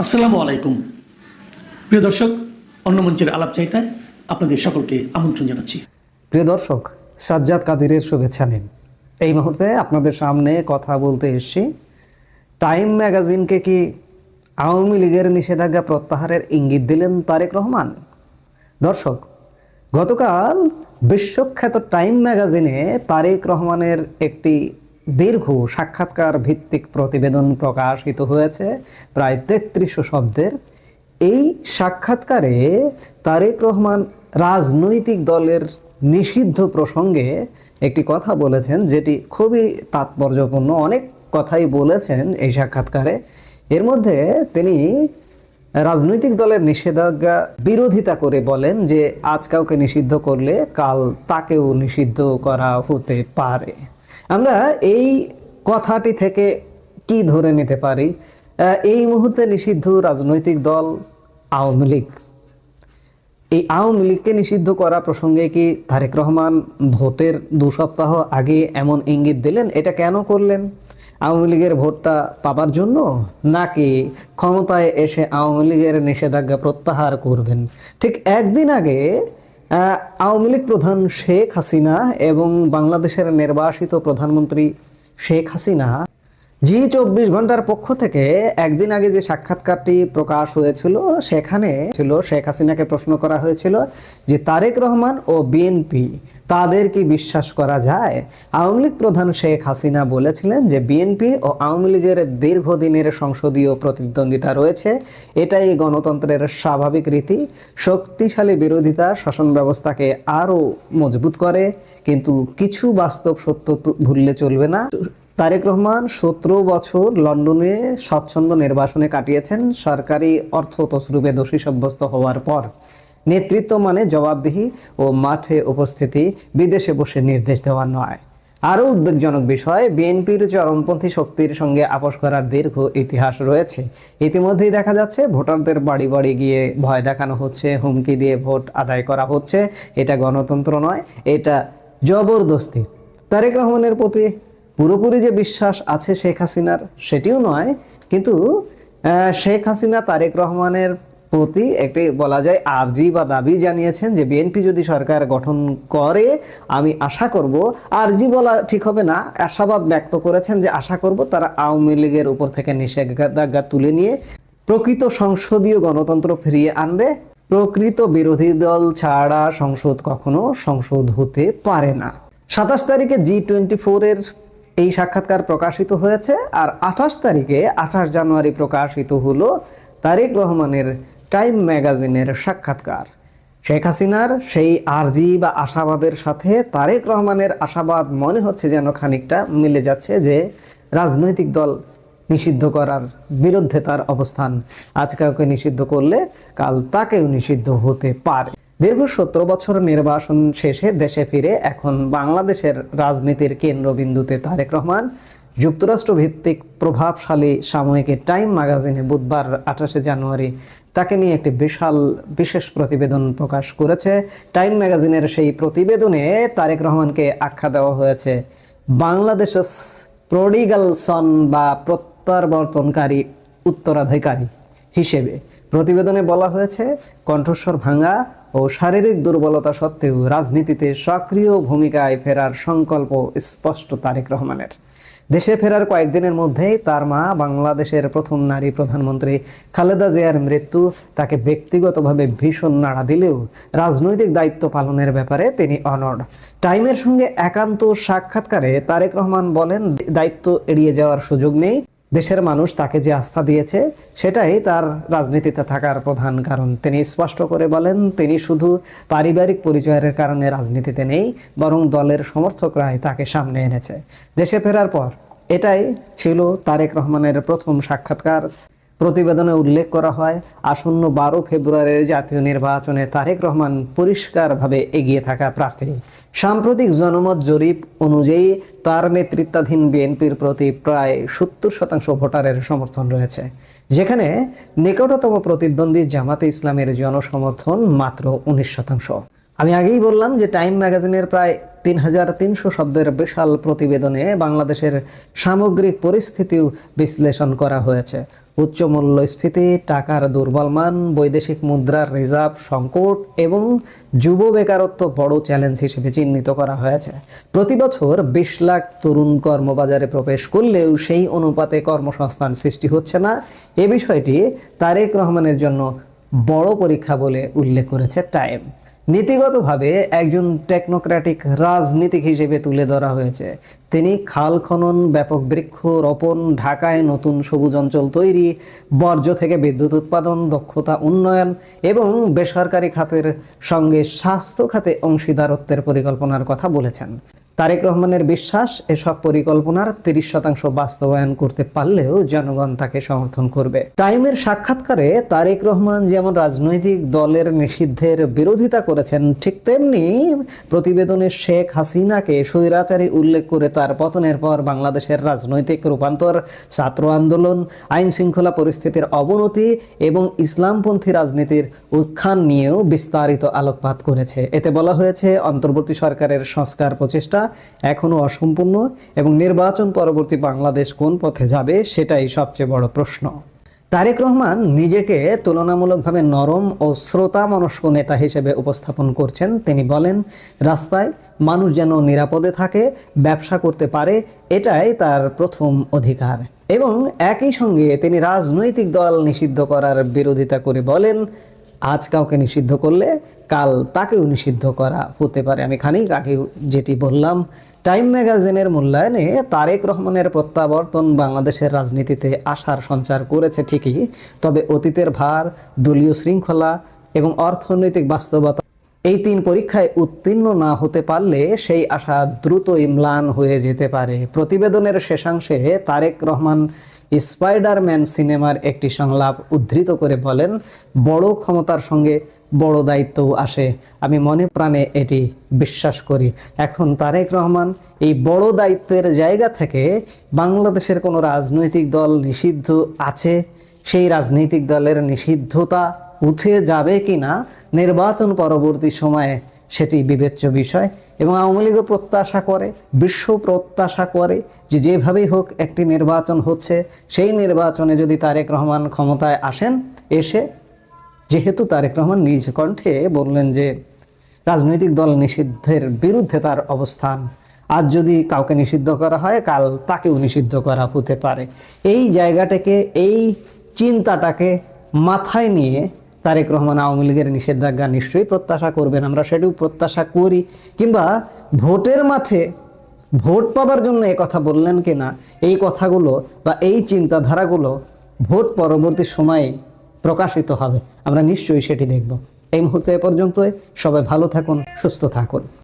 আসসালামু আলাইকুম প্রিয় দর্শক, অন্য মঞ্চের আলাপ চাইতায় আপনাদের সকলকে আমন্ত্রণ জানাচ্ছি। প্রিয় দর্শক, সাজ্জাদ কাদিরের শুভেচ্ছা নিন। এই মুহূর্তে আপনাদের সামনে কথা বলতে এসেছি, টাইম ম্যাগাজিনকে কি আওয়ামী লীগের নিষেধাজ্ঞা প্রত্যাহারের ইঙ্গিত দিলেন তারেক রহমান? দর্শক, গতকাল বিশ্বখ্যাত টাইম ম্যাগাজিনে তারেক রহমানের একটি দীর্ঘ সাক্ষাৎকার ভিত্তিক প্রতিবেদন প্রকাশিত হয়েছে, প্রায় ৩৩০০ শব্দের। এই সাক্ষাৎকারে তারেক রহমান রাজনৈতিক দলের নিষিদ্ধ প্রসঙ্গে একটি কথা বলেছেন, যেটি খুবই তাৎপর্যপূর্ণ। অনেক কথাই বলেছেন এই সাক্ষাৎকারে। এর মধ্যে তিনি রাজনৈতিক দলের নিষেধাজ্ঞা বিরোধিতা করে বলেন যে আজ কাউকে নিষিদ্ধ করলে কাল তাকেও নিষিদ্ধ করা হতে পারে। আমরা এই কথাটি থেকে কি ধরে নিতে পারি? এই মুহূর্তে নিষিদ্ধ রাজনৈতিক দল আওয়ামী লীগ। এই আওয়ামী লীগকে নিষিদ্ধ করা প্রসঙ্গে কি তারেক রহমান ভোটের ২ সপ্তাহ আগে এমন ইঙ্গিত দিলেন? এটা কেন করলেন? আওয়ামী লীগের ভোটটা পাবার জন্য, নাকি ক্ষমতায় এসে আওয়ামী লীগের নিষেধাজ্ঞা প্রত্যাহার করবেন? ঠিক একদিন আগে আওয়ামী লীগ প্রধান শেখ হাসিনা এবং বাংলাদেশের নির্বাসিত প্রধানমন্ত্রী শেখ হাসিনা জি ২৪ ঘন্টার পক্ষ থেকে একদিন আগে যে সাক্ষাৎকারটি প্রকাশ হয়েছিল, সেখানে ছিল শেখ হাসিনাকে প্রশ্ন করা হয়েছিল যে তারেক রহমান ও বিএনপি তাদের কি বিশ্বাস করা যায়? আওয়ামী লীগ প্রধান শেখ হাসিনা বলেছিলেন যে বিএনপি ও আওয়ামী লীগের দীর্ঘদিনের সংসদীয় প্রতিদ্বন্দ্বিতা রয়েছে, এটাই গণতন্ত্রের স্বাভাবিক রীতি। শক্তিশালী বিরোধিতা শাসন ব্যবস্থাকে আরও মজবুত করে, কিন্তু কিছু বাস্তব সত্য ভুললে চলবে না। তারেক রহমান ১৭ বছর লন্ডনে স্বচ্ছন্দ নির্বাসনে কাটিয়েছেন। সরকারি অর্থ তছরুপে দোষী সাব্যস্ত হওয়ার পর নেতৃত্ব মানে জবাবদিহি ও মাঠে উপস্থিতি, বিদেশে বসে নির্দেশ দেওয়া নয়। আরও উদ্বেগজনক বিষয়, বিএনপির চরমপন্থী শক্তির সঙ্গে আপোষ করার দীর্ঘ ইতিহাস রয়েছে। ইতিমধ্যেই দেখা যাচ্ছে ভোটারদের বাড়ি বাড়ি গিয়ে ভয় দেখানো হচ্ছে, হুমকি দিয়ে ভোট আদায় করা হচ্ছে। এটা গণতন্ত্র নয়, এটা জবরদস্তি। তারেক রহমানের প্রতি পুরোপুরি যে বিশ্বাস আছে শেখ হাসিনার, সেটিও নয়, কিন্তু শেখ হাসিনা তারেক রহমানের প্রতি একটি বলা যায় আর্জি বা দাবি জানিয়েছেন যে বিএনপি যদি সরকার গঠন করে আমি আশা করব, আর্জি বলা ঠিক হবে না, আশাবাদ ব্যক্ত করেছেন যে আশা করব তারা আওয়ামী লীগের উপর থেকে নিষেধাজ্ঞা তুলে নিয়ে প্রকৃত সংসদীয় গণতন্ত্র ফিরিয়ে আনবে। প্রকৃত বিরোধী দল ছাড়া সংসদ কখনো সংসদ হতে পারে না। ২৭ তারিখে G24 এর এই সাক্ষাৎকার প্রকাশিত হয়েছে, আর ২৮ তারিখে ২৮ জানুয়ারি প্রকাশিত হলো তারেক রহমানের টাইম ম্যাগাজিনের সাক্ষাৎকার। শেখ হাসিনার সেই আর্জি বা আশাবাদের সাথে তারেক রহমানের আশাবাদ মনে হচ্ছে যেন খানিকটা মিলে যাচ্ছে, যে রাজনৈতিক দল নিষিদ্ধ করার বিরুদ্ধে তার অবস্থান। আজ কাউকে নিষিদ্ধ করলে কাল তাকেও নিষিদ্ধ হতে পারে। দীর্ঘ ১৭ বছর নির্বাসন শেষে দেশে ফিরে এখন বাংলাদেশের রাজনীতির কেন্দ্রবিন্দুতে তারেক রহমান। যুক্তরাষ্ট্র ভিত্তিক প্রভাবশালী সাময়িকী টাইম ম্যাগাজিনে বুধবার ২৮ জানুয়ারি তাকে নিয়ে একটি বিশেষ প্রতিবেদন প্রকাশ করেছে। টাইম ম্যাগাজিনের সেই প্রতিবেদনে তারেক রহমানকে আখ্যা দেওয়া হয়েছে বাংলাদেশের প্রডিগাল সন বা প্রত্যাবর্তনকারী উত্তরাধিকারী হিসেবে। প্রতিবেদনে বলা হয়েছে, কণ্ঠস্বর ভাঙা ও শারীরিক দুর্বলতা সত্ত্বেও রাজনীতিতে সক্রিয় ভূমিকায় ফেরার সংকল্প স্পষ্ট তারেক রহমানের। দেশে ফেরার কয়েকদিনের মধ্যেই তার মা বাংলাদেশের প্রথম নারী প্রধানমন্ত্রী খালেদা জিয়ার মৃত্যু তাকে ব্যক্তিগতভাবে ভীষণ নাড়া দিলেও রাজনৈতিক দায়িত্ব পালনের ব্যাপারে তিনি অনড়। টাইমের সঙ্গে একান্ত সাক্ষাৎকারে তারেক রহমান বলেন, দায়িত্ব এড়িয়ে যাওয়ার সুযোগ নেই। দেশের মানুষ তাকে যে আস্থা দিয়েছে সেটাই তার রাজনীতিতে থাকার প্রধান কারণ। তিনি স্পষ্ট করে বলেন, তিনি শুধু পারিবারিক পরিচয়ের কারণে রাজনীতিতে নেই, বরং দলের সমর্থকরাই তাকে সামনে এনেছে। দেশে ফেরার পর এটাই ছিল তারেক রহমানের প্রথম সাক্ষাৎকার। প্রতিবেদনে উল্লেখ করা হয়, আসন্ন ১২ ফেব্রুয়ারির জাতীয় নির্বাচনে তারেক রহমান পরিষ্কারভাবে এগিয়ে থাকা প্রার্থী। সাম্প্রতিক জনমত জরিপ অনুযায়ী তার নেতৃত্বাধীন বিএনপির প্রতি প্রায় ৭০% ভোটারের সমর্থন রয়েছে, যেখানে নিকটতম প্রতিদ্বন্দ্বী জামাতে ইসলামের জনসমর্থন মাত্র ১৯%। আমি আগেই বললাম যে টাইম ম্যাগাজিনের প্রায় 3300 শব্দের বিশাল প্রতিবেদনে বাংলাদেশের সামগ্রিক পরিস্থিতিও বিশ্লেষণ করা হয়েছে। উচ্চ মূল্যস্ফীতি, টাকার দুর্বল মান, বৈদেশিক মুদ্রার রিজার্ভ সংকট এবং যুব বেকারত্ব বড় চ্যালেঞ্জ হিসেবে চিহ্নিত করা হয়েছে। প্রতি বছর 20 লাখ তরুণ কর্মবাজারে প্রবেশ করলেও সেই অনুপাতে কর্মসংস্থান সৃষ্টি হচ্ছে না। এ বিষয়টি তারেক রহমানের জন্য বড় পরীক্ষা বলে উল্লেখ করেছে টাইম। নীতিগতভাবে একজন টেকনোক্র্যাটিক রাজনীতিক হিসেবে তুলে ধরা হয়েছে। তিনি খাল খনন, ব্যাপক বৃক্ষ রোপণ, ঢাকায় নতুন সবুজ অঞ্চল তৈরি, বর্জ্য থেকে বিদ্যুৎ উৎপাদন, দক্ষতা উন্নয়ন এবং বেসরকারি খাতের সঙ্গে স্বাস্থ্য খাতে অংশীদারত্বের পরিকল্পনার কথা বলেছেন। তারেক রহমানের বিশ্বাস, এসব পরিকল্পনার 30% বাস্তবায়ন করতে পারলেও জনগণ তাকে সমর্থন করবে। টাইমের সাক্ষাৎকারে তারেক রহমান যেমন রাজনৈতিক দলের নিষিদ্ধের বিরোধিতা করেছেন, ঠিক তেমনি প্রতিবেদনে শেখ হাসিনাকে স্বৈরাচারী উল্লেখ করে তার পতনের পর বাংলাদেশের রাজনৈতিক রূপান্তর, ছাত্র আন্দোলন, আইন শৃঙ্খলা পরিস্থিতির অবনতি এবং ইসলামপন্থী রাজনীতির উত্থান নিয়েও বিস্তারিত আলোকপাত করেছে। এতে বলা হয়েছে, অন্তর্বর্তী সরকারের সংস্কার প্রচেষ্টা এখনো অসম্পূর্ণ এবং নির্বাচন পরবর্তী বাংলাদেশ কোন পথে যাবে সেটাই সবচেয়ে বড় প্রশ্ন। তারেক রহমান নিজেকে তুলনামূলকভাবে নরম ও শ্রোতা মনস্ক নেতা হিসেবে উপস্থাপন করছেন। তিনি বলেন, রাস্তায় মানুষ যেন নিরাপদে থাকে, ব্যবসা করতে পারে, এটাই তার প্রথম অধিকার। এবং একই সঙ্গে তিনি রাজনৈতিক দল নিষিদ্ধ করার বিরোধিতা করে বলেন, আজ কাউকে নিষিদ্ধ করলে কাল তাকেও নিষিদ্ধ করা হতে পারে। আমি খানিক আগে যেটি বললাম, টাইম ম্যাগাজিনের মূল্যায়নে তারেক রহমানের প্রত্যাবর্তন বাংলাদেশের রাজনীতিতে আশার সঞ্চার করেছে ঠিকই, তবে অতীতের ভার, দলীয় শৃঙ্খলা এবং অর্থনৈতিক বাস্তবতা, এই 3 পরীক্ষায় উত্তীর্ণ না হতে পারলে সেই আশা দ্রুতই ম্লান হয়ে যেতে পারে। প্রতিবেদনের শেষাংশে তারেক রহমান স্পাইডারম্যান সিনেমার একটি সংলাপ উদ্ধৃত করে বলেন, বড় ক্ষমতার সঙ্গে বড় দায়িত্বও আসে। আমি মনে প্রাণে এটি বিশ্বাস করি। এখন তারেক রহমান এই বড় দায়িত্বের জায়গা থেকে বাংলাদেশের কোনো রাজনৈতিক দল নিষিদ্ধ আছে, সেই রাজনৈতিক দলের নিষিদ্ধতা উঠে যাবে কিনা নির্বাচন পরবর্তী সময়ে সেটি বিবেচ্য বিষয়। এবং আওয়ামী লীগও প্রত্যাশা করে, বিশ্ব প্রত্যাশা করে যে যেভাবেই হোক একটি নির্বাচন হচ্ছে, সেই নির্বাচনে যদি তারেক রহমান ক্ষমতায় আসেন, এসে যেহেতু তারেক রহমান নিজ কণ্ঠে বললেন যে রাজনৈতিক দল নিষিদ্ধের বিরুদ্ধে তার অবস্থান, আজ যদি কাউকে নিষিদ্ধ করা হয় কাল তাকেও নিষিদ্ধ করা হতে পারে, এই জায়গাটাকে, এই চিন্তাটাকে মাথায় নিয়ে তারেক রহমান আওয়ামী লীগের নিষেধাজ্ঞা নিশ্চয়ই প্রত্যাশা করবেন। আমরা সেটাও প্রত্যাশা করি। কিংবা ভোটের মাঠে ভোট পাবার জন্য কথা বললেন কিনা, এই কথাগুলো বা এই চিন্তাধারাগুলো ভোট পরবর্তী সময়ে প্রকাশিত হবে। আমরা নিশ্চয়ই সেটি দেখব। এই মুহূর্তে এ পর্যন্তই। সবাই ভালো থাকুন, সুস্থ থাকুন।